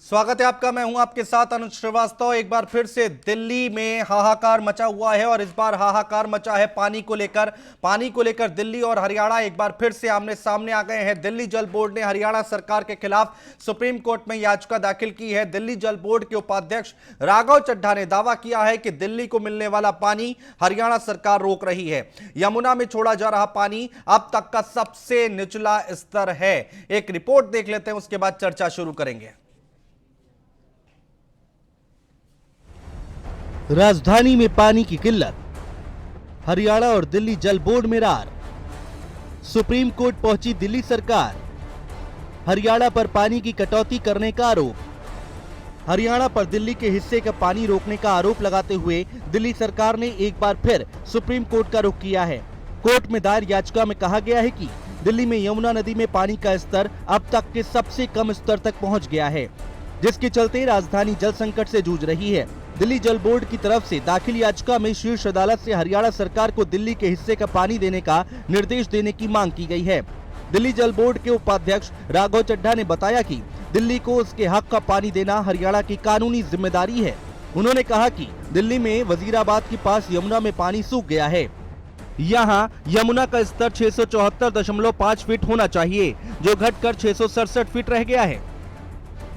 स्वागत है आपका। मैं हूं आपके साथ अनुज श्रीवास्तव। एक बार फिर से दिल्ली में हाहाकार मचा हुआ है और इस बार हाहाकार मचा है पानी को लेकर दिल्ली और हरियाणा एक बार फिर से आमने सामने आ गए हैं। दिल्ली जल बोर्ड ने हरियाणा सरकार के खिलाफ सुप्रीम कोर्ट में याचिका दाखिल की है। दिल्ली जल बोर्ड के उपाध्यक्ष राघव चड्ढा ने दावा किया है कि दिल्ली को मिलने वाला पानी हरियाणा सरकार रोक रही है। यमुना में छोड़ा जा रहा पानी अब तक का सबसे निचला स्तर है। एक रिपोर्ट देख लेते हैं, उसके बाद चर्चा शुरू करेंगे। राजधानी में पानी की किल्लत, हरियाणा और दिल्ली जल बोर्ड में रार। सुप्रीम कोर्ट पहुंची दिल्ली सरकार, हरियाणा पर पानी की कटौती करने का आरोप। हरियाणा पर दिल्ली के हिस्से का पानी रोकने का आरोप लगाते हुए दिल्ली सरकार ने एक बार फिर सुप्रीम कोर्ट का रुख किया है। कोर्ट में दायर याचिका में कहा गया है कि दिल्ली में यमुना नदी में पानी का स्तर अब तक के सबसे कम स्तर तक पहुंच गया है, जिसके चलते राजधानी जल संकट से जूझ रही है। दिल्ली जल बोर्ड की तरफ से दाखिल याचिका में शीर्ष अदालत से हरियाणा सरकार को दिल्ली के हिस्से का पानी देने का निर्देश देने की मांग की गई है। दिल्ली जल बोर्ड के उपाध्यक्ष राघव चड्ढा ने बताया कि दिल्ली को उसके हक का पानी देना हरियाणा की कानूनी जिम्मेदारी है। उन्होंने कहा कि दिल्ली में वजीराबाद के पास यमुना में पानी सूख गया है। यहाँ यमुना का स्तर 674.5 फीट होना चाहिए, जो घटकर 667 फीट रह गया है।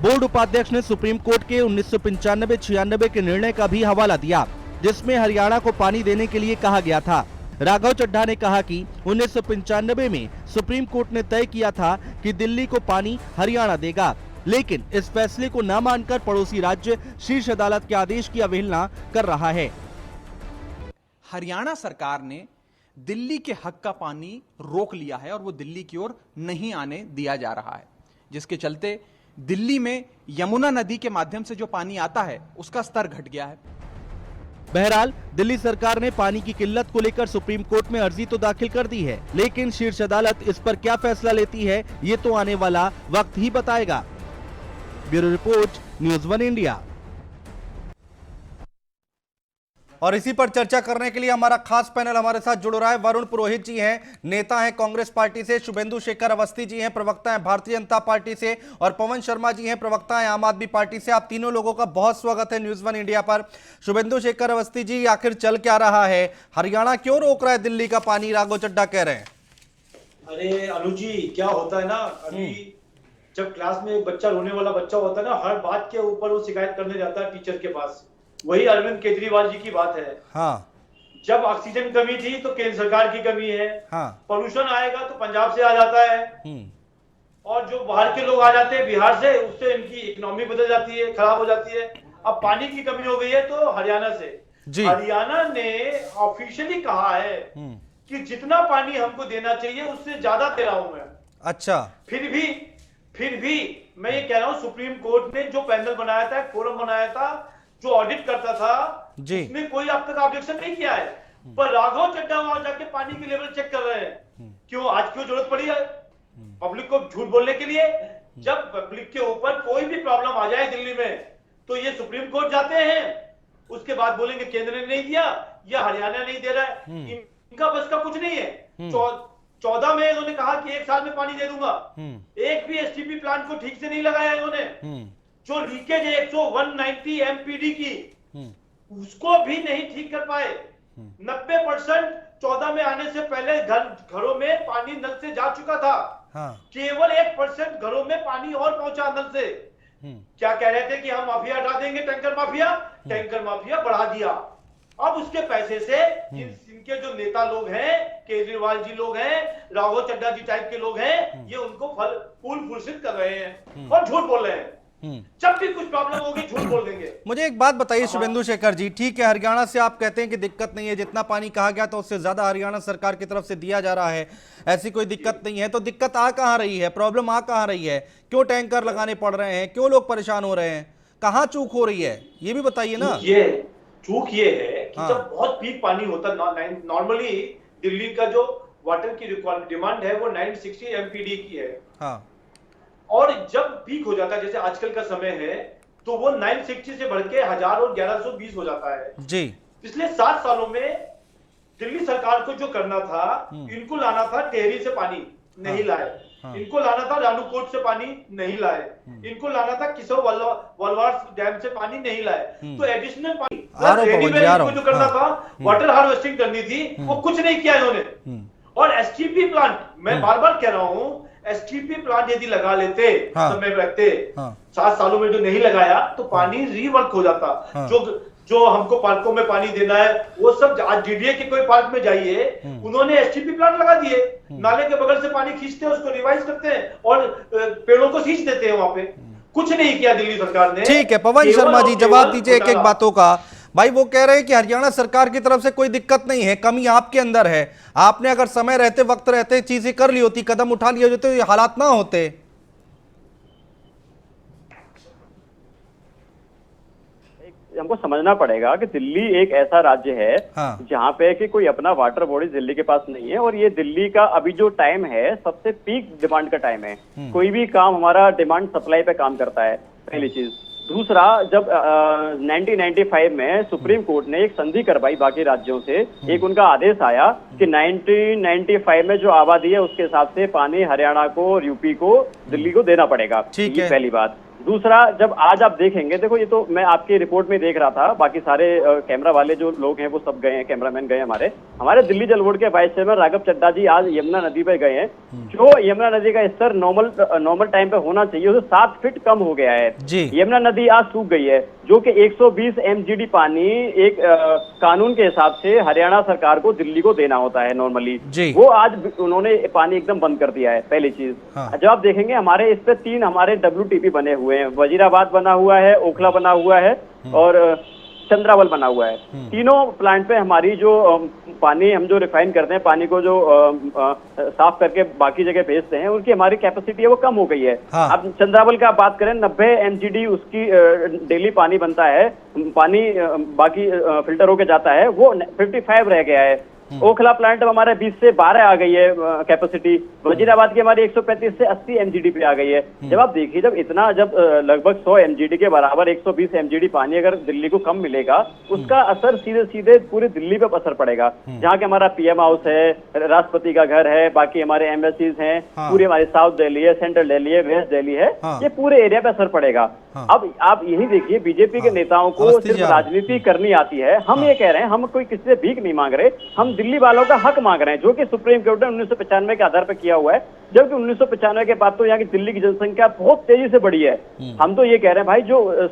बोर्ड उपाध्यक्ष ने सुप्रीम कोर्ट के 1995-96 के निर्णय का भी हवाला दिया, जिसमें हरियाणा को पानी देने के लिए कहा गया था। राघव चड्ढा ने कहा कि 1995 में सुप्रीम कोर्ट ने तय किया था कि दिल्ली को पानी हरियाणा देगा, लेकिन इस फैसले को न मानकर पड़ोसी राज्य शीर्ष अदालत के आदेश की अवहेलना कर रहा है। हरियाणा सरकार ने दिल्ली के हक का पानी रोक लिया है और वो दिल्ली की ओर नहीं आने दिया जा रहा है, जिसके चलते दिल्ली में यमुना नदी के माध्यम से जो पानी आता है उसका स्तर घट गया है। बहरहाल दिल्ली सरकार ने पानी की किल्लत को लेकर सुप्रीम कोर्ट में अर्जी तो दाखिल कर दी है, लेकिन शीर्ष अदालत इस पर क्या फैसला लेती है ये तो आने वाला वक्त ही बताएगा। Bureau report, news 1 India. और इसी पर चर्चा करने के लिए हमारा खास पैनल हमारे साथ जुड़ रहा है। वरुण पुरोहित जी हैं, नेता हैं कांग्रेस पार्टी से, शुभेंदु शेखर अवस्थी जी हैं, प्रवक्ता हैं भारतीय जनता पार्टी से, और पवन शर्मा जी हैं, प्रवक्ता हैं आम आदमी पार्टी से। आप तीनों लोगों का बहुत स्वागत है न्यूज़ 1 इंडिया पर। शुभेंदु शेखर अवस्थी जी, आखिर चल क्या रहा है? हरियाणा क्यों रोक रहा है दिल्ली का पानी? राघव चड्ढा कह रहे हैं। अरे अनुज जी, क्या होता है ना, अभी जब क्लास में एक बच्चा, रोने वाला बच्चा होता है ना, हर बात के ऊपर वो शिकायत करने जाता है टीचर के पास। वही अरविंद केजरीवाल जी की बात है। हाँ, जब ऑक्सीजन कमी थी तो केंद्र सरकार की कमी है। हाँ, पोल्यूशन आएगा तो पंजाब से आ जाता है, और जो बाहर के लोग आ जाते हैं बिहार से, उससे इनकी इकोनॉमी बदल जाती है, खराब हो जाती है। अब पानी की कमी हो गई है तो हरियाणा से जी। हरियाणा ने ऑफिशियली कहा है कि जितना पानी हमको देना चाहिए उससे ज्यादा दे रहा हूं मैं। अच्छा, फिर भी मैं ये कह रहा हूं, सुप्रीम कोर्ट ने जो पैनल बनाया था, फोरम बनाया था, जो ऑडिट करता था, उसमें कोई अब तक ऑब्जेक्शन नहीं किया है। पर राघव चड्ढा वहां जाके पानी की लेवल चेक कर रहे हैं। क्यों जरूरत पड़ी है पब्लिक को झूठ बोलने के लिए? जब पब्लिक के ऊपर कोई भी प्रॉब्लम आ जाए दिल्ली में तो ये सुप्रीम कोर्ट जाते हैं, उसके बाद बोलेंगे केंद्र ने नहीं दिया या हरियाणा नहीं दे रहा है। इनका बस का कुछ नहीं है। 14 में इन्होंने कहा कि 1 साल में पानी दे दूंगा। एक भी एसटीपी प्लांट को ठीक से नहीं लगाया इन्होंने। जो लीकेज है 190 एमपीडी की, उसको भी नहीं ठीक कर पाए। 90% 14 में आने से पहले घरों में पानी नल से जा चुका था। हाँ। केवल 1% घरों में पानी और पहुंचा नल से। क्या कह रहे थे कि हम माफिया हटा देंगे, टैंकर माफिया बढ़ा दिया। अब उसके पैसे से इनके जो नेता लोग हैं, केजरीवाल जी लोग हैं, राघव चड्ढा जी टाइप के लोग हैं, ये उनको फूल फुर्सित कर रहे हैं और झूठ बोल रहे हैं। जब भी कुछ प्रॉब्लम होगी झूठ बोल देंगे। मुझे एक बात बताइए शुभेंदु शेखर जी, ठीक है हरियाणा से आप कहते हैं कि दिक्कत नहीं है, जितना पानी कहा गया तो उससे ज्यादा हरियाणा सरकार की तरफ से दिया जा रहा है, ऐसी कोई दिक्कत नहीं है, तो दिक्कत आ कहां रही है? प्रॉब्लम आ कहां रही है? क्यों टैंकर लगाने पड़ रहे हैं? क्यों लोग परेशान हो रहे हैं? कहां चूक हो रही है ये भी बताइए ना। चूक ये है कि जब बहुत पीक पानी होता है, नॉर्मली दिल्ली का जो वाटर की डिमांड है वो 960 एमपीडी की है। हाँ। और जब पीक हो जाता है, जैसे आजकल का समय है, तो वो 960 से बढ़ के 1000 और 1120 हो जाता है जी। पिछले 7 सालों में दिल्ली सरकार को जो करना था, इनको लाना था टेहरी से पानी, नहीं लाए। इनको लाना था रानूकोट से पानी नहीं लाए, इनको लाना था किशोर वलवार डैम से पानी नहीं लाए, तो एडिशनल पानी इनको जो करना था वाटर हार्वेस्टिंग करनी थी वो कुछ नहीं किया इन्होंने। और एसटीपी प्लांट, मैं बार बार कह रहा हूं, एसटीपी प्लांट यदि लगा लेते समय रखते 7 सालों में जो नहीं लगाया तो पानी रीवर्क हो जाता। जो हमको पार्कों में पानी देना है वो सब, आज डीडीए के कोई पार्क में जाइए, उन्होंने एसटीपी प्लांट लगा दिए, नाले के बगल से पानी खींचते हैं, उसको रिवाइज करते हैं और पेड़ों को सींच देते हैं वहां पे। कुछ नहीं किया दिल्ली सरकार ने। ठीक है पवन शर्मा जी, जवाब दीजिए एक एक बातों का। भाई वो कह रहे हैं कि हरियाणा सरकार की तरफ से कोई दिक्कत नहीं है, कमी आपके अंदर है, आपने अगर समय रहते वक्त रहते चीजें कर ली होती, कदम उठा लिए होते तो ये हालात ना होते। हमको समझना पड़ेगा कि दिल्ली एक ऐसा राज्य है जहाँ पे कि कोई अपना वाटर बॉडी दिल्ली के पास नहीं है, और ये दिल्ली का अभी जो टाइम है सबसे पीक डिमांड का टाइम है। कोई भी काम हमारा डिमांड सप्लाई पे काम करता है, पहली चीज। दूसरा, जब 1995 में सुप्रीम कोर्ट ने एक संधि करवाई बाकी राज्यों से, एक उनका आदेश आया कि 1995 में जो आबादी है उसके हिसाब से पानी हरियाणा को और यूपी को दिल्ली को देना पड़ेगा। ये पहली बात। दूसरा, जब आज आप देखेंगे, देखो ये तो मैं आपकी रिपोर्ट में देख रहा था, बाकी सारे कैमरा वाले जो लोग हैं वो सब गए हैं, कैमरामैन गए हमारे दिल्ली जल बोर्ड के वाइस चेयरमैन राघव चड्ढा जी आज यमुना नदी पे गए हैं। जो यमुना नदी का स्तर नॉर्मल टाइम पे होना चाहिए उसे 7 फीट कम हो गया है। यमुना नदी आज सूख गई है, जो कि 120 MGD पानी एक कानून के हिसाब से हरियाणा सरकार को दिल्ली को देना होता है नॉर्मली, वो आज उन्होंने पानी एकदम बंद कर दिया है। पहली चीज। जब आप देखेंगे हमारे इस पे 3 हमारे WTP बने हुए हैं, वजीराबाद बना हुआ है, ओखला बना हुआ है और चंद्रावल बना हुआ है। तीनों प्लांट पे हमारी जो पानी हम जो रिफाइन करते हैं, पानी को जो साफ करके बाकी जगह भेजते हैं, उनकी हमारी कैपेसिटी है वो कम हो गई है। अब चंद्रावल का बात करें, 90 MGD उसकी डेली पानी बनता है, पानी बाकी फिल्टर होके जाता है, वो 55 रह गया है। ओखला प्लांट अब हमारे 20 से 12 आ गई है कैपेसिटी। वजीराबाद की हमारी 135 से 80 MGD पे आ गई है। जब आप देखिए, जब लगभग 100 MGD के बराबर 120 MGD पानी अगर दिल्ली को कम मिलेगा, उसका असर सीधे सीधे पूरी दिल्ली पे असर पड़ेगा। जहाँ के हमारा PM हाउस है, राष्ट्रपति का घर है, बाकी हमारे एम्बेसीज हैं, पूरी हमारी साउथ दिल्ली है, सेंट्रल दिल्ली है, वेस्ट दिल्ली है, ये पूरे एरिया पे असर पड़ेगा। अब आप यही देखिए, बीजेपी के नेताओं को सिर्फ राजनीति करनी आती है। हम ये कह रहे हैं, हम कोई किसी से भीख नहीं मांग रहे, हम दिल्ली वालों का हक मांग रहे हैं, जो कि सुप्रीम कोर्ट ने 1995 के आधार पर किया हुआ है। जबकि 1995 के बाद तो यहाँ की दिल्ली की जनसंख्या बहुत तेजी से बढ़ी है। हम तो ये कह रहे हैं भाई, जो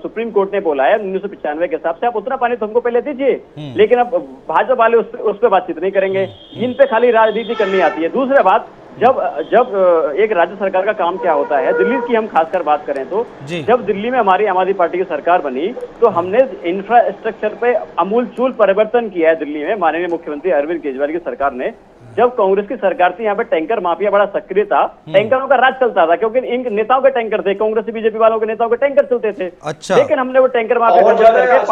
सुप्रीम कोर्ट ने बोला है 1995 के हिसाब से, आप उतना पानी तो हमको पहले दीजिए। लेकिन अब भाजपा वाले उस पर बातचीत नहीं करेंगे, इन पे खाली राजनीति करनी आती है। दूसरी बात, जब एक राज्य सरकार का काम क्या होता है, दिल्ली की हम खासकर बात करें तो, जब दिल्ली में हमारी आम आदमी पार्टी की सरकार बनी तो हमने इंफ्रास्ट्रक्चर पे अमूलचूल परिवर्तन किया है दिल्ली में। माननीय मुख्यमंत्री अरविंद केजरीवाल की सरकार ने, जब कांग्रेस की सरकार थी, यहाँ पे टैंकर माफिया बड़ा सक्रिय था, टैंकरों का राज चलता था, क्योंकि इन नेताओं के टैंकर थे, कांग्रेस बीजेपी वालों के नेताओं के टैंकर चलते थे। अच्छा। लेकिन हमने वो टैंकर माफिया करके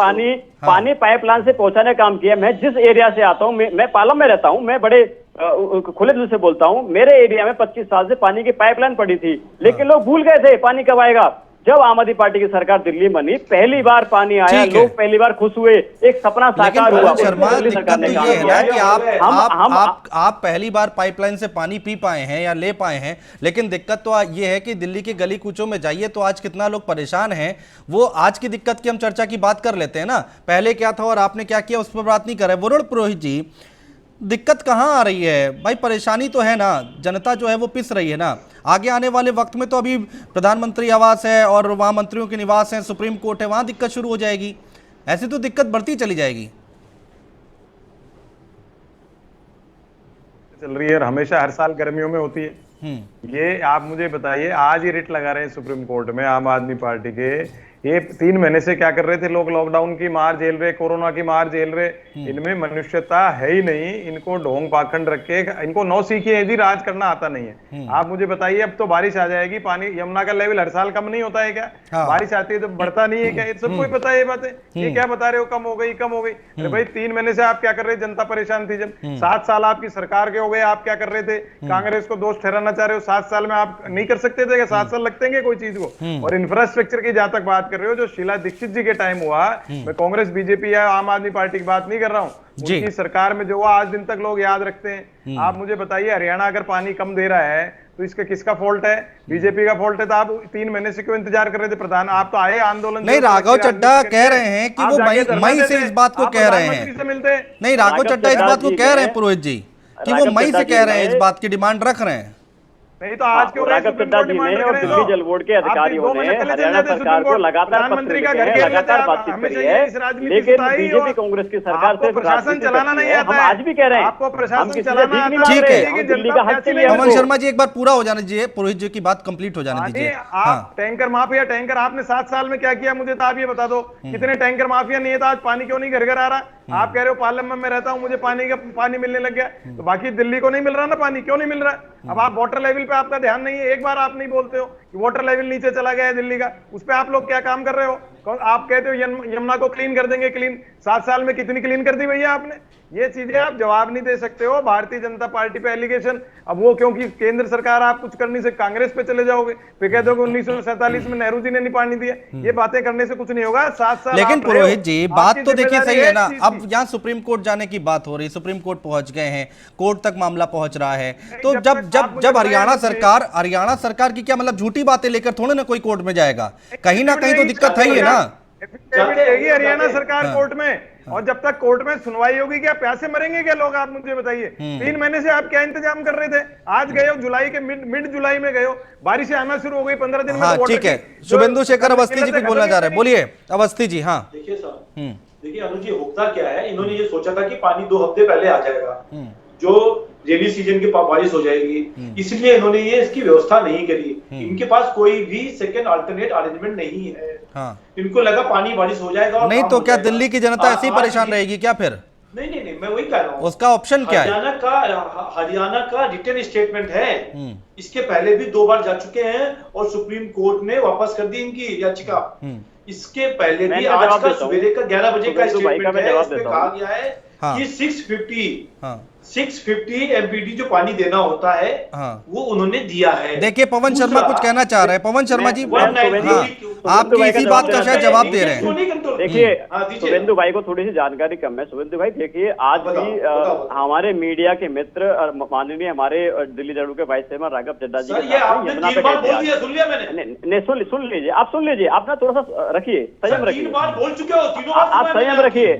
पानी पाइपलाइन से पहुंचाने का काम किया। मैं जिस एरिया से आता हूँ, मैं पालम में रहता हूँ, मैं बड़े खुले दिल से बोलता हूँ, मेरे एरिया में 25 साल से पानी की पाइपलाइन पड़ी थी, लेकिन लोग भूल गए थे पानी कब आएगा। जब आम आदमी पार्टी की सरकार दिल्ली बनी, पहली बार पानी आया, लोग पहली बार खुश हुए, एक सपना साकार हुआ। दिल्ली सरकार ने काम किया है कि आप पहली बार पाइपलाइन से पानी पी पाए हैं या ले पाए हैं, लेकिन दिक्कत तो ये है कि दिल्ली के गली कूचों में जाइए तो आज कितना लोग परेशान हैं। वो आज की दिक्कत की हम चर्चा की बात कर लेते हैं ना, पहले क्या था और आपने क्या किया उस पर बात नहीं कर रहे। वरुण पुरोहित जी, दिक्कत कहाँ आ रही है भाई? परेशानी तो है ना, जनता जो है वो पिस रही है ना। आगे आने वाले वक्त में तो अभी प्रधानमंत्री आवास है और वहाँ मंत्रियों के निवास है, सुप्रीम कोर्ट है, वहाँ दिक्कत शुरू हो जाएगी। ऐसे तो दिक्कत बढ़ती चली जाएगी। चल रही है और हमेशा हर साल गर्मियों में होती है। ये आप मुझे बताइए, आज ही रिट लगा रहे हैं सुप्रीम कोर्ट में आम आदमी पार्टी के। ये 3 महीने से क्या कर रहे थे लोग? लॉकडाउन की मार झेल रहे, कोरोना की मार झेल रहे। इनमें मनुष्यता है ही नहीं। इनको ढोंग पाखंड रख के, इनको नौ सीखी है, यदि राज करना आता नहीं है। आप मुझे बताइए, अब तो बारिश आ जाएगी, पानी यमुना का लेवल हर साल कम नहीं होता है क्या? बारिश आती है तो बढ़ता नहीं है क्या? ये सबको ही पता है ये बातें। ये क्या बता रहे हो कम हो गई, कम हो गई? अरे भाई 3 महीने से आप क्या कर रहे थे? जनता परेशान थी। जब 7 साल आपकी सरकार के हो गए, आप क्या कर रहे थे? कांग्रेस को दोष ठहराना चाह रहे हो? 7 साल में आप नहीं कर सकते थे? 7 साल लगते हैं कोई चीज को? और इंफ्रास्ट्रक्चर की जहां तक बात कर रहे हो, जो शीला दीक्षित जी के टाइम हुआ, मैं कांग्रेस बीजेपी या आम आदमी पार्टी की बात नहीं कर रहा हूं, उनकी सरकार में जो हुआ आज दिन तक लोग याद रखते हैं। आप मुझे बताइए, हरियाणा अगर पानी कम दे रहा है तो इसका किसका फॉल्ट है? बीजेपी का फॉल्ट है। तो आप 3 महीने से क्यों इंतजार कर रहे थे प्रधान? आप तो आए आंदोलन नहीं, राघव चड्ढा कह रहे हैं कि वो मई से इस बात को कह रहे हैं। नहीं, राघव चड्ढा इस बात को कह रहे हैं पुरोहित जी कि वो मई से कह रहे हैं, इस बात की डिमांड रख रहे हैं। नहीं तो आज क्यों राघव चड्ढा जी ने और दिल्ली जल बोर्ड के अधिकारियों ने हरियाणा सरकार को लगातार पत्र लिखे हैं, लगातार बातचीत करी है, लेकिन बीजेपी कांग्रेस की सरकार से प्रशासन चलाना नहीं आता। हम आज भी कह रहे हैं आपको प्रशासन चलाना ठीक है। दिल्ली का हक पवन शर्मा जी एक बार पूरा हो जाने दीजिए, पुरोहित जी की बात कंप्लीट हो जाने दीजिए। आप टैंकर माफिया, टैंकर आपने 7 साल में क्या किया मुझे तो आप ये बता दो। कितने टैंकर माफिया नहीं है तो आज पानी क्यों नहीं घर घर आ रहा? आप कह रहे हो पार्लियामेंट में रहता हूं, मुझे पानी मिलने लग गया, तो बाकी दिल्ली को नहीं मिल रहा ना पानी? क्यों नहीं मिल रहा? अब आप वाटर लेवल पे आपका ध्यान नहीं है। एक बार आप नहीं बोलते हो कि वाटर लेवल नीचे चला गया है दिल्ली का, उस पे आप लोग क्या काम कर रहे हो? आप कहते हो यमुना को क्लीन कर देंगे। क्लीन 7 साल में कितनी क्लीन कर दी भैया आपने? ये चीजें आप जवाब नहीं दे सकते हो। भारतीय जनता पार्टी पे एलिगेशन, अब वो क्योंकि केंद्र सरकार आप कुछ करने से कांग्रेस पे चले जाओगे, फिर कहते हो कि 1947 में नेहरू जी ने नहीं पानी दिया। ये बातें करने से कुछ नहीं होगा। 7 साल लेकिन पुरोहित जी बात तो देखिए सही है ना। अब यहाँ सुप्रीम कोर्ट जाने की बात हो रही, सुप्रीम कोर्ट पहुंच गए हैं, कोर्ट तक मामला पहुंच रहा है, तो जब हरियाणा सरकार की क्या मतलब झूठी बातें लेकर थोड़े ना कोई कोर्ट में जाएगा? कहीं ना कहीं तो दिक्कत है ही ना। हरियाणा सरकार कोर्ट में, और जब तक कोर्ट में सुनवाई होगी क्या प्यासे मरेंगे क्या लोग? आप मुझे बताइए। 3 महीने से आप क्या इंतजाम कर रहे थे? आज गए हो जुलाई के मिड जुलाई में गए हो, बारिशें आना शुरू हो गई 15 दिन में। हाँ ठीक है, शुभेंदु शेखर अवस्थी जी कुछ बोलना चाह रहे हैं, बोलिए अवस्थी जी। हाँ देखिए सर, देखिए अनुज जी, होता क्या है, इन्होंने ये सोचा था कि पानी 2 हफ्ते पहले आ जाएगा, जो रेनी सीजन की बारिश हो जाएगी, इसलिए इन्होंने ये इसकी व्यवस्था नहीं करी। इनके पास कोई भी सेकंड अल्टरनेट अरेंजमेंट नहीं है। इनको लगा पानी बारिश हो जाएगा। नहीं तो क्या दिल्ली की जनता ऐसी परेशान रहेगी क्या फिर? नहीं, मैं वही कह रहा हूँ। उसका ऑप्शन क्या है? हरियाणा का रिटन स्टेटमेंट है, इसके पहले भी 2 बार जा चुके हैं और सुप्रीम कोर्ट ने वापस कर दी इनकी याचिका। इसके पहले भी आज का सवेरे का 11 बजे का स्टेटमेंट है, इसमें कहा गया है कि 650 एमपीडी जो पानी देना होता है वो उन्होंने दिया है। देखिए पवन शर्मा कुछ कहना चाह रहे हैं। पवन शर्मा जी आपकी इसी बात का शायद जवाब दे रहे हैं। देखिए शुभेंदु भाई को थोड़ी सी जानकारी कम है। शुभेंदु भाई देखिए, आज भी हमारे मीडिया के मित्र और माननीय हमारे दिल्ली जल बोर्ड के वाइस चेयरमैन राघव चड्ढा जी यमुना पे सुन लीजिए, आप सुन लीजिए, आप ना थोड़ा सा रखिए, संयम रखिए, बोल चुके हो तीनों, आप संयम रखिए।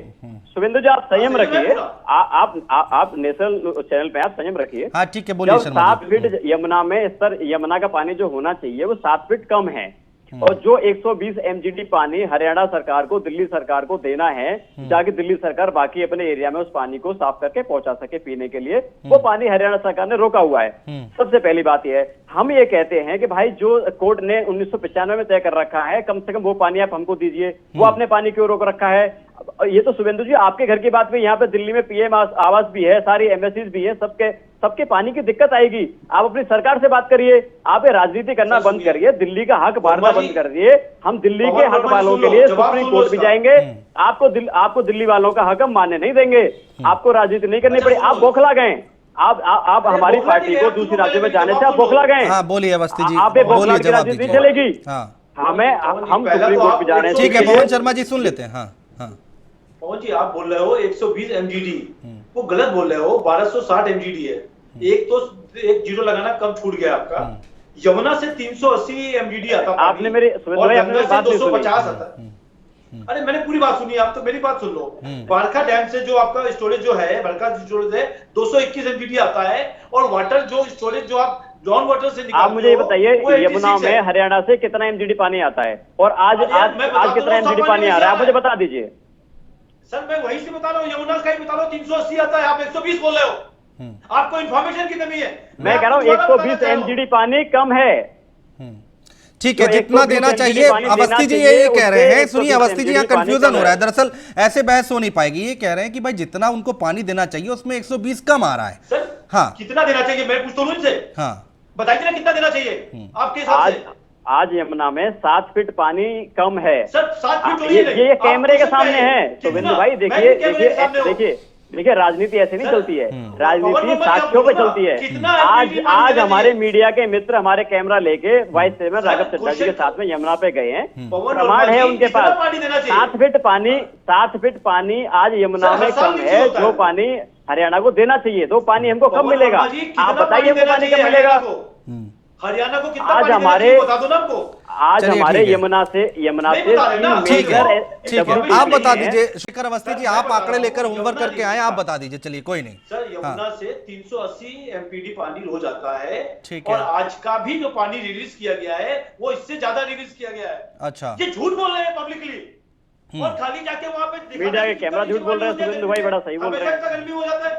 शुभेंदु जी आप संयम रखिए, आप नेशनल चैनल पे आप संयम रखिए। हाँ ठीक है, बोलिए। 7 फीट यमुना में स्तर, यमुना का पानी जो होना चाहिए वो 7 फीट कम है, और जो 120 MGD पानी हरियाणा सरकार को, दिल्ली सरकार को देना है, ताकि दिल्ली सरकार बाकी अपने एरिया में उस पानी को साफ करके पहुंचा सके पीने के लिए, वो पानी हरियाणा सरकार ने रोका हुआ है। सबसे पहली बात यह है, हम ये कहते हैं कि भाई जो कोर्ट ने 1995 में तय कर रखा है, कम से कम वो पानी आप हमको दीजिए। वो आपने पानी क्यों रोक रखा है? ये तो शुभेंदु जी आपके घर की बात में, यहाँ पे दिल्ली में PM आवास भी है, सारी MSCs भी है, सबके पानी की दिक्कत आएगी। आप अपनी सरकार से बात करिए, आप ये राजनीति करना बंद करिए, दिल्ली का हक बांटना बंद कर दिए। हम दिल्ली के हक वालों के लिए सुप्रीम कोर्ट भी जाएंगे। आपको दिल्ली वालों का हक हम मानने नहीं देंगे। आपको राजनीति नहीं करनी पड़ी। आप बौखला गए, आप हमारी पार्टी को दूसरी राज्य में जाने से आप बौखला गए। हाँ बोलिए अवस्थी जी, आप बौखला की राजनीति नहीं चलेगी। हम सुप्रीम कोर्ट भी जा रहे हैं। ठीक है पवन शर्मा जी सुन लेते हैं। हाँ पवन जी आप बोल रहे हो 120 MGD, वो गलत बोल रहे हो, 1260 MGD है। एक जीरो लगाना कम छूट गया आपका। यमुना से 380 MGD आता है, आपने मेरी और गंगा से 250 आता है। अरे मैंने पूरी बात सुनी, आप तो मेरी बात सुन लो। बरखा डैम से जो आपका स्टोरेज जो है, बरखा स्टोरेज है 221 MGD आता है, और वाटर जो स्टोरेज जो आप ग्राउंड वाटर से निकालते आप मुझे ये बताइए यमुना में हरियाणा से कितना MGD पानी आता है, और आज कितना MGD पानी आ रहा है, आप मुझे बता दीजिए। सर मैं वही से बता रहा हूँ, यमुना का ही बता रहा हूँ, 380 आता है, आप 120 बोल रहे हो। आपको इन्फॉर्मेशन की कमी है। मैं कह रहा हूँ 120 MGD पानी कम है। ठीक है, जितना देना चाहिए। अवस्थी जी ये कह रहे हैं, सुनिए अवस्थी जी यहाँ कंफ्यूजन हो रहा है। दरअसल ऐसे बहस हो नहीं पाएगी। ये कह रहे हैं कि भाई जितना उनको पानी देना चाहिए उसमें 120 कम आ रहा है। सर हाँ कितना देना चाहिए मैं पूछता हूँ इनसे। हाँ बताइए ना कितना देना चाहिए आपके हिसाब से। आज यमुना में 7 फीट पानी कम है। सर 7 फीट ये कैमरे के सामने है। शुभेंदु भाई देखिए राजनीति ऐसे नहीं चलती है, राजनीति साक्ष्यों पे चलती है। आज हमारे मीडिया के मित्र हमारे कैमरा लेके वाइस चेयरमैन राघव चड्ढा जी के साथ में यमुना पे गए हैं, प्रमाण है उनके पास। 7 फीट पानी आज यमुना में कम है, जो पानी हरियाणा को देना चाहिए, तो पानी हमको कब मिलेगा? आप बताइए हमको पानी कब मिलेगा? हरियाणा को कितना आज पानी देना हमारे चाहिए बता दो ना हमको। आज चलिए, हमारे ठीक है। यमुना से नहीं बता रहे ना, ठीक है, ठीक है, WTP आप बता नहीं है। दीजिए शेखर अवस्थी जी, आप मैं बता आंकड़े रहा लेकर हूँ, होमवर्क यमुना करके जी, आए, आप बता दीजिए, चलिए कोई नहीं। सर यमुना से 380 एमपीडी पानी रोज आता है, ठीक और है। आज का भी जो पानी रिलीज किया गया है वो इससे ज्यादा रिलीज किया गया है। अच्छा, ये झूठ बोल रहे हैं पब्लिकली, और खाली जाके वहां पे दिखाते मीडिया के हैं कि कैमरा कितना झूठ बोल रहे हैं, नीचे सुरेंद्र भाई बड़ा सही बोल रहे हैं। हमेशा गर्मी हो जाता है।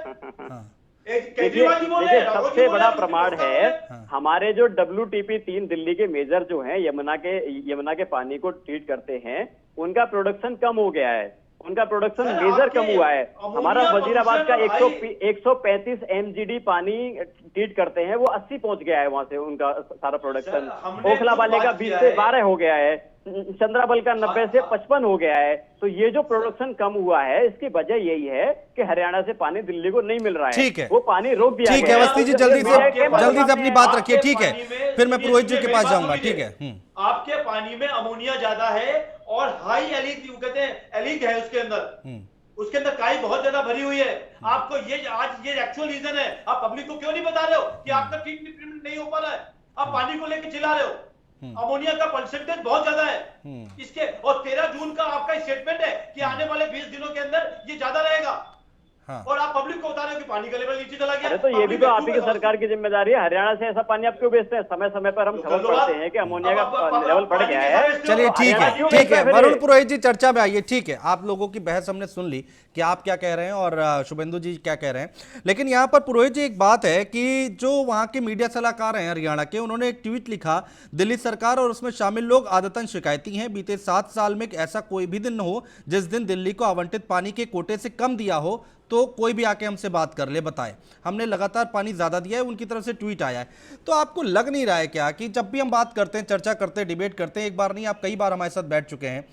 हाँ, देखिए केजरीवाल जी बोल रहे देखिए हैं, राघव जी सबसे बोल बड़ा रहे हैं, प्रमाण उसके है सामने। हमारे जो WTP 3 दिल्ली के मेजर जो हैं यमुना के पानी को ट्रीट करते हैं, उनका प्रोडक्शन कम हो गया है, उनका प्रोडक्शन सर, मेजर आपके कम हुआ है। हमारा अमोनिया वजीराबाद का pollution 135 MGD पानी ट्रीट करते हैं, वो 80 पहुंच गया है वहां से उनका सारा प्रोडक्शन। सर, हमने ओखला खुद वाले का बात 20 किया से है। 12 हो गया है, चंद्राबल का 90 से 55 हो गया है। तो ये जो प्रोडक्शन कम हुआ है, इसकी वजह यही है कि हरियाणा से पानी दिल्ली को नहीं मिल रहा है। ठीक है। वो पानी रोक दिया ठीक गया है अवस्थी जी, जल्दी से अपनी बात आपके रखिए, ठीक है, पानी में फिर मैं पुरोहित जी के मेरी पास बात जाऊंगा, सुनिए। ठीक है। आपके पानी में अमोनिया ज्यादा है और हाई एलिक कहते हैं, एलिक है उसके अंदर, उसके अंदर काई बहुत ज्यादा भरी हुई है। आपको ये आज ये एक्चुअल रीजन है, आप पब्लिक को क्यों नहीं बता रहे हो कि आपका ट्रीटमेंट नहीं हो पा रहा है, आप पानी को लेकर चिल्ला रहे हो। अमोनिया का परसेंटेज बहुत ज्यादा है इसके, और 13 जून का आपका स्टेटमेंट है कि आने वाले 20 दिनों के अंदर ये ज्यादा रहेगा। हाँ। और आप पब्लिक को बता रहे हो कि पानी का लेवल नीचे चला गया। अरे तो ये भी पब्लिक तो में आप ही की क्यों सरकार की जिम्मेदारी है। हरियाणा से ऐसा पानी आप क्यों बेचते हैं? समय समय पर हम तो खबर गलत पढ़ते हैं कि अमोनिया का अब लेवल बढ़ पानी गया के है। सारे चलिए तो ठीक हरियाणा है, क्यों ठीक बेचता है, फिर? वरुण पुरोहित जी चर्चा में आइए, ठीक है, आप लोगों की बहस हमने सुन ली कि आप क्या कह रहे हैं और शुभेंदु जी क्या कह रहे हैं, लेकिन यहाँ पर पुरोहित जी एक बात है कि जो वहाँ के मीडिया सलाहकार हैं हरियाणा के, उन्होंने एक ट्वीट लिखा, दिल्ली सरकार और उसमें शामिल लोग आदतन शिकायती हैं, बीते 7 साल में ऐसा कोई भी दिन न हो जिस दिन दिल्ली को आवंटित पानी के कोटे से कम दिया हो, तो कोई भी आके हमसे बात कर ले, बताए हमने लगातार पानी ज्यादा दिया है, उनकी तरफ से ट्वीट आया है। तो आपको लग नहीं रहा है क्या कि जब भी हम बात करते हैं, चर्चा करते हैं, डिबेट करते हैं, एक बार नहीं आप कई बार हमारे साथ बैठ चुके हैं,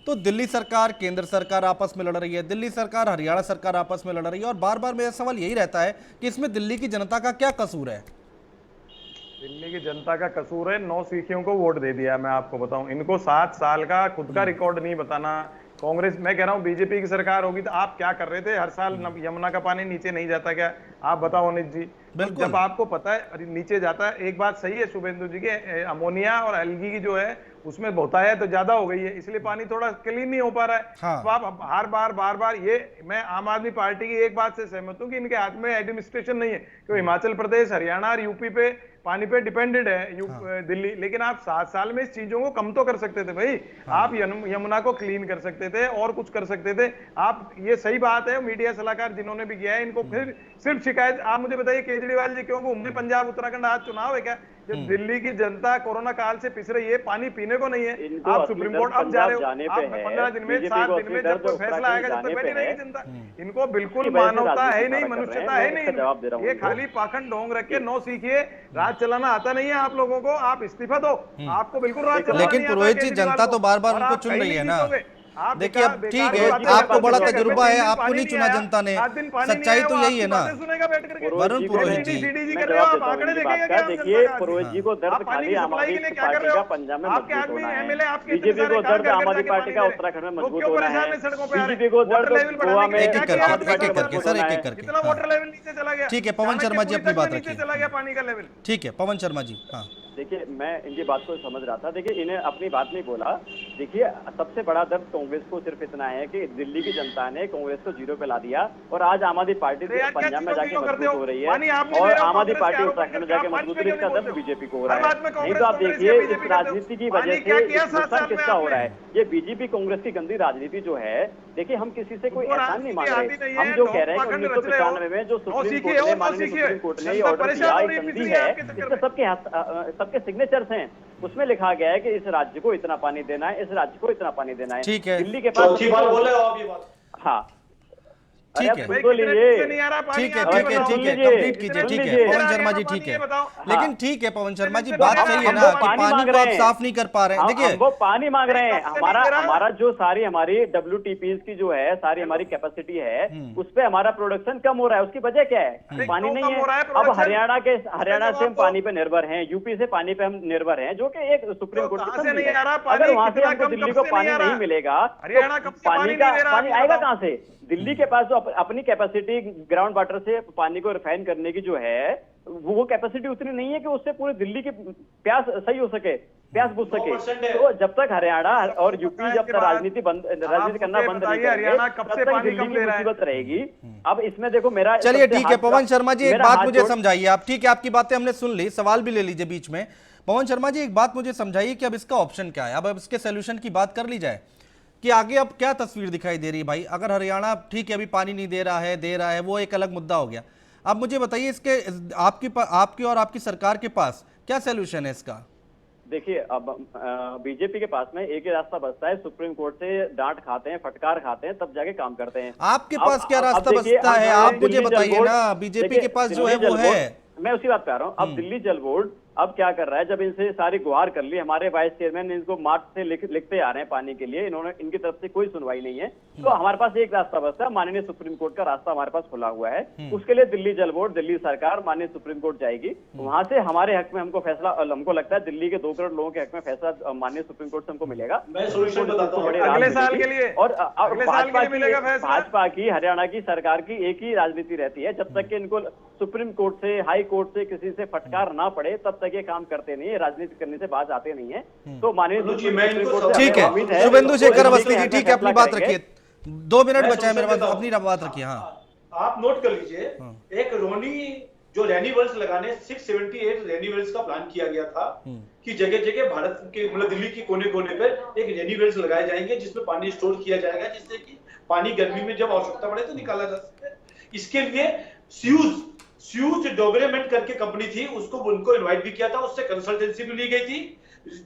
तो दिल्ली सरकार केंद्र सरकार आपस में लड़ रही है, दिल्ली सरकार हरियाणा सरकार आपस में लड़ रही है, और बार बार मेरा सवाल यही रहता है कि इसमें दिल्ली की जनता का क्या कसूर है? दिल्ली की जनता का कसूर है, 9 सीखियों को वोट दे दिया। मैं आपको बताऊं, इनको 7 साल का खुद का रिकॉर्ड नहीं बताना। कांग्रेस, मैं कह रहा हूं बीजेपी की सरकार होगी तो आप क्या कर रहे थे? हर साल यमुना का पानी नीचे नहीं जाता क्या? आप बताओ अनित जी। बिल्कुल। जब आपको पता है नीचे जाता है, एक बात सही है शुभेंदु जी के, अमोनिया और एलगी की जो है उसमें बहुतायत तो ज्यादा हो गई है, इसलिए पानी थोड़ा क्लीन नहीं हो पा रहा है। हाँ। तो आप हर बार बार ये, मैं आम आदमी पार्टी की एक बात से सहमत हूं कि इनके हाथ में एडमिनिस्ट्रेशन नहीं है, क्योंकि हिमाचल प्रदेश, हरियाणा और यूपी पे पानी पे डिपेंडेंट है दिल्ली। लेकिन आप 7 साल में इस चीजों को कम तो कर सकते थे भाई। आप यमुना को क्लीन कर सकते थे और कुछ कर सकते थे आप। ये सही बात है, मीडिया सलाहकार जिन्होंने भी किया है, इनको फिर सिर्फ शिकायत। आप मुझे बताइए केजरीवाल जी क्यों घूमने पंजाब उत्तराखंड? आज चुनाव है क्या? जब दिल्ली की जनता कोरोना काल से पिस रही है, पानी पीने को नहीं है, आप सुप्रीम कोर्ट अब जा रहे हो, आप 15 दिन में 7 दिन में जब कोई फैसला आएगा जब तक बैठी रहेगी जनता। इनको बिल्कुल मानवता है नहीं, मनुष्यता है नहीं। ये खाली पाखंड ढोंग रख के 9 सीखिए, राज चलाना आता नहीं है आप लोगों को। आप इस्तीफा दो, आपको बिल्कुल राज चलाना लेकिन नहीं आता पुरोहित जी, केजरीवाल जनता को। तो बार बार और उनको आप चुन कहीं रही है नहीं ना। जीतोगे। आप देखिए अब बेकार- ठीक बेकार है, बातें आपको बड़ा करते हो। तजुर्बा है, 3 दिन आपको पानी नहीं चुना आया, जनता ने, 7 दिन पानी नहीं सच्चाई आया, तो वो यही है आपकी ना। बातें सुनेगा बैठ करके। वरुण पुरोहित जी, सीडीजी मैं कर रहे हो, जवाब आप आंकड़े देता हूं देखेंगे इनकी क्या? बात का। देखिए पुरोहित जी को दर्द आप पानी खाली की आम सप्लाई आदमी के लिए क्या कर पार्टी रहे का हो? पंजाब में आपके मजबूत आदमी होना है, एमएलए आपके बीजेपी को दर्द आम आदमी पार्टी का उत्तराखंड उत्तराखंड में में मजबूत क्यों होना परेशान है, है सड़कों पे आ रहे? बीजेपी को दर्द वाटर लेवल गोवा बढ़ाने में के लिए एक क्या एक किया करके, आपने? एक एक करके सर, एक एक करके। कितना वाटर लेवल नीचे चला गया? ठीक है, पवन शर्मा जी अपनी बात नीचे रखिए। चला गया पानी का लेवल। ठीक है पवन शर्मा जी। हाँ देखिए मैं इनकी बात को समझ रहा था। देखिए इन्हें अपनी बात नहीं बोला। देखिए सबसे बड़ा दर्द कांग्रेस को सिर्फ इतना है कि दिल्ली की जनता ने कांग्रेस को 0 पे ला दिया और आज आम आदमी पार्टी पंजाब में जाके मजबूत हो रही है और आम आदमी पार्टी उत्तराखंड में जाके मजबूत हो रही है। इसका दर्द बीजेपी को हो रहा है। नहीं तो आप देखिए इस राजनीति की वजह से नुकसान किसका हो रहा है? ये बीजेपी कांग्रेस की गंदी राजनीति जो है। देखिए हम किसी से कोई एहसान नहीं मांग रहे, हम जो कह रहे हैं कि 1995 में जो सुप्रीम कोर्ट ने, माननीय सुप्रीम कोर्ट ने ऑर्डर दिया, एक संधि है, इसमें सबके सिग्नेचर्स हैं। उसमें लिखा गया है कि इस राज्य को इतना पानी देना है, इस राज्य को इतना पानी देना है। ठीक है। दिल्ली के पास चौथी बार बोल रहे हो आप ये बात। हाँ ठीक है, सुन तो लीजिए। ठीक है, अरे ठीक है, सुन ठीक है, लीजिए, कंप्लीट कीजिए। सुन ठीक है लीजिए। पवन शर्मा जी, ठीक है। लेकिन ठीक है पवन शर्मा जी, हम बात वो सही है ना हमको कि पानी पानी मांग को रहे आप हैं। साफ नहीं कर पा रहे हैं। देखिए हमको पानी मांग रहे हैं। कब से नहीं गिरा? हमारा जो सारी हमारी WTPs की जो है, सारी हमारी कैपेसिटी है, उस पे हमारा प्रोडक्शन कम हो रहा है। उसकी वजह क्या है? पानी नहीं है। अब हरियाणा से हम पानी पे निर्भर हैं, यूपी से पानी पे हम निर्भर हैं, जो कि एक सुप्रीम कोर्ट की संधि है। अगर वहां से हमको दिल्ली को पानी नहीं मिलेगा तो पानी आएगा कहां से? दिल्ली के पास जो अपनी कैपेसिटी ग्राउंड वाटर से पानी को रिफाइन करने की जो है वो कैपेसिटी उतनी नहीं है कि उससे पूरी दिल्ली की प्यास सही हो सके, प्यास बुझ सके। तो जब तक हरियाणा और यूपी जब तक राजनीति करना बंद नहीं करेंगे तब तक दिल्ली की मुसीबत रहेगी। अब इसमें देखो मेरा, चलिए ठीक है पवन शर्मा जी, एक बात मुझे समझाइए आप। ठीक है, आपकी बातें हमने सुन ली, सवाल भी ले लीजिए बीच में। पवन शर्मा जी, एक बात मुझे समझाइए कि अब इसका ऑप्शन क्या है, अब इसके सोल्यूशन की बात कर ली जाए कि आगे अब क्या तस्वीर दिखाई दे रही है भाई। अगर हरियाणा ठीक है अभी पानी नहीं दे रहा है, दे रहा है, वो एक अलग मुद्दा हो गया। अब मुझे बताइए इसके आपकी और आपकी सरकार के पास क्या सोल्यूशन है इसका? देखिए, अब बीजेपी के पास में एक ही रास्ता बचता है, सुप्रीम कोर्ट से डांट खाते हैं, फटकार खाते हैं, तब जाके काम करते हैं। आपके पास क्या रास्ता बचता है, आप मुझे बताइए ना। बीजेपी के पास जो है वो है, मैं उसी बात पे आ रहा हूँ। अब दिल्ली जल बोर्ड अब क्या कर रहा है, जब इनसे सारी गुहार कर ली, हमारे वाइस चेयरमैन इनको मार्च से लिखते आ रहे हैं पानी के लिए, इन्होंने इनकी तरफ से कोई सुनवाई नहीं है। तो हमारे पास एक रास्ता बचता है, माननीय सुप्रीम कोर्ट का रास्ता हमारे पास खुला हुआ है। उसके लिए दिल्ली जल बोर्ड, दिल्ली सरकार माननीय सुप्रीम कोर्ट जाएगी, वहां से हमारे हक में हमको फैसला, हमको लगता है दिल्ली के 2 करोड़ लोगों के हक में फैसला माननीय सुप्रीम कोर्ट से हमको मिलेगा। मैं सोल्यूशन बताता हूं अगले साल के लिए, और भाजपा की हरियाणा की सरकार की एक ही राजनीति रहती है, जब तक कि इनको सुप्रीम कोर्ट से, हाई कोर्ट से किसी से फटकार ना पड़े तब तक ये काम करते नहीं है, राजनीति करने से बात आते नहीं है। तो माननीय ठीक है शुभेंदु शेखर अवस्थी जी, ठीक है अपनी बात रखिए, 2 मिनट बचा है मेरे पास, अपनी बात रखिए। हाँ, आप नोट कर लीजिए, एक रोनी जो रेन्यूअल्स लगाने 678 रेन्यूअल्स का प्लान किया गया था कि जगह जगह भारत के मतलब दिल्ली के कोने कोने पर एक रेन्यूअल्स लगाए जाएंगे जिसमें पानी स्टोर किया जाएगा, जिससे कि पानी गर्मी में जब आवश्यकता पड़े तो निकाला जा सके। इसके लिए स्यूज डेवलपमेंट करके कंपनी थी, उसको उनको इनवाइट भी किया था, उससे कंसल्टेंसी भी ली गई थी।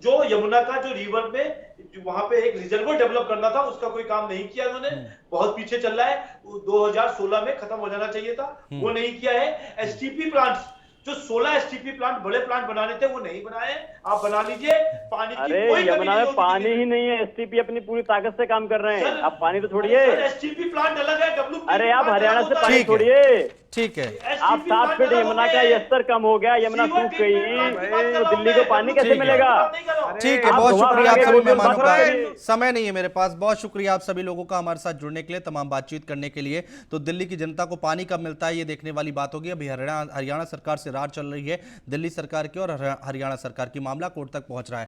जो यमुना का जो रिवर में वहां पे एक रिजर्वर डेवलप करना था, उसका कोई काम नहीं किया उन्होंने, बहुत पीछे चल रहा है, 2016 में खत्म हो जाना चाहिए था, वो नहीं किया है। एसटीपी प्लांट्स, जो 16 एसटीपी प्लांट बड़े प्लांट बनाने थे वो नहीं बनाए, आप बना लीजिए। पानी की कोई यमुना में पानी ही नहीं है, एसटीपी अपनी पूरी ताकत से काम कर रहे हैं। आप पानी तो छोड़िए, एसटीपी प्लांट अलग है, अरे आप हरियाणा से पानी छोड़िए। ठीक है, आप 7 फीट यमुना का स्तर कम हो गया, यमुना सूख गई, तो दिल्ली को पानी कैसे मिलेगा? ठीक है, बहुत शुक्रिया आप सभी मेहमानों का। समय नहीं है मेरे पास, बहुत शुक्रिया आप सभी लोगों का हमारे साथ जुड़ने के लिए, तमाम बातचीत करने के लिए। तो दिल्ली की जनता को पानी कब मिलता है ये देखने वाली बात होगी। अभी हरियाणा सरकार से रार चल रही है दिल्ली सरकार की, और हरियाणा सरकार की मामला कोर्ट तक पहुंच रहा है।